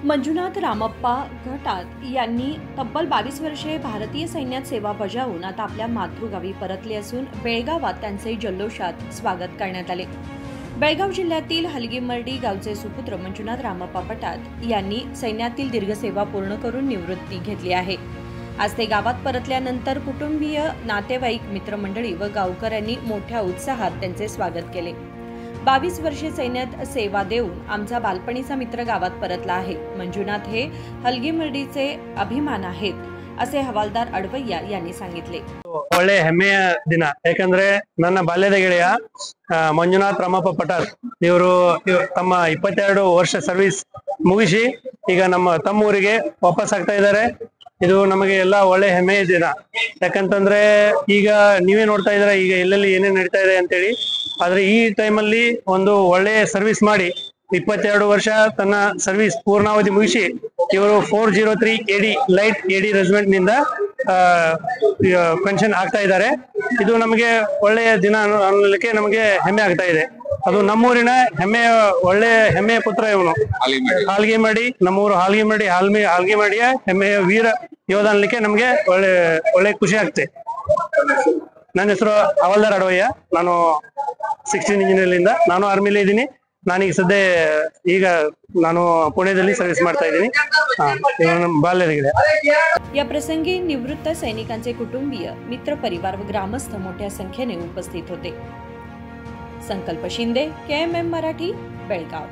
मंजुनाथ रामप्पा घटात यांनी तब्बल 22 वर्षे भारतीय सैन्यात सेवा बजावून आता आपल्या मातृगावी परतले असून बेळगावात त्यांचे जल्लोषात स्वागत करण्यात आले। बेळगाव जिल्ह्यातील हलगीमर्डी गावचे सुपुत्र मंजुनाथ रामप्पा पटात यांनी सैन्यातील दीर्घ सेवा पूर्ण करून निवृत्ती घेतली आहे। आज ते गावात परतल्यानंतर कुटुंबीय, नातेवाईक, मित्रमंडळी व गावकऱ्यांनी मोठ्या उत्साहात त्यांचे स्वागत केले। 22 वर्षे सैन्यात सेवा देऊन आमचा बालपणीचा मित्र गावात परतला आहे। मंजुनाथ हे हलगीमर्डीचे अभिमान आहेत, असे हवालदार अडवैया यांनी सांगितले। ಒಳ್ಳೆ ಹೆಮ್ಮೆಯ ದಿನ, ಯಾಕಂದ್ರೆ ನನ್ನ ಬಾಲ್ಯದ ಗೆಳೆಯ ಮಂಜುನಾಥ್ ರಾಮಪ್ಪ ಪಟಾತ್ ಇವರು ತಮ್ಮ 22 ವರ್ಷ ಸರ್ವಿಸ್ ಮುಗಿಸಿ ಈಗ ನಮ್ಮ ತಮ್ಮೂರಿಗೆ ವಾಪಸ್ ಆಗ್ತಾ ಇದ್ದಾರೆ। ಇದು ನಮಗೆ ಎಲ್ಲ ಒಳ್ಳೆ ಹೆಮ್ಮೆಯ ದಿನ, ಯಾಕಂತಂದ್ರೆ ಈಗ ನೀವೇ ನೋಡ್ತಾ ಇದ್ದೀರಾ ಈಗ ಎಲ್ಲೆಲ್ಲಿ ಏನೇನ್ ನಡೀತಾ ಇದೆ ಅಂತೇಳಿ। ಆದ್ರೆ ಈ ಟೈಮಲ್ಲಿ ಒಂದು ಒಳ್ಳೆ ಸರ್ವಿಸ್ ಮಾಡಿ 22 ವರ್ಷ ತನ್ನ ಸರ್ವಿಸ್ ಪೂರ್ಣಾವಧಿ ಮುಗಿಸಿ ಇವರು 403 AD ಲೈಟ್ AD ರೆಜಿಮೆಂಟ್ ನಿಂದ ಪೆನ್ಷನ್ ಆಗ್ತಾ ಇದ್ದಾರೆ। ಇದು ನಮಗೆ ಒಳ್ಳೆಯ ದಿನ ಅನ್ನಲಿಕ್ಕೆ ನಮಗೆ ಹೆಮ್ಮೆ ಆಗ್ತಾ ಇದೆ। ಅದು ನಮ್ಮೂರಿನ ಹೆಮ್ಮೆಯ ಪುತ್ರ ಇವನು, ಹಾಲ್ಗಿಮಡಿ, ನಮ್ಮೂರು ಹಾಲ್ಗಿಮಡಿಯ ಹೆಮ್ಮೆಯ ವೀರ ಯೋಧ ಅನ್ನಲಿಕ್ಕೆ ನಮಗೆ ಒಳ್ಳೆ ಖುಷಿ ಆಗ್ತದೆ। ನನ್ನ ಹೆಸರು ಹವಾಲ್ದಾರ್ ಅಡವಯ್ಯ, ನಾನು 16 ಇಂಜಿನಿಯರ್ಲಿಂದ ನಾನು ಆರ್ಮಿಲಿ ಇದ್ದೀನಿ। ನಾನೀಗ ಸದ್ಯ ನಾನು पुण्याದಲ್ಲಿ सर्व्हिस ಮಾಡ್ತಾ ಇದ್ದೀನಿ। बाल्यದ ಗೆಳೆಯ। या प्रसंगी निवृत्त सैनिकांचे कुटुंबीय, मित्र परिवार व ग्रामस्थ मोठ्या संख्येने उपस्थित होते। संकल्प शिंदे, KMM मराठी, बेळगाव।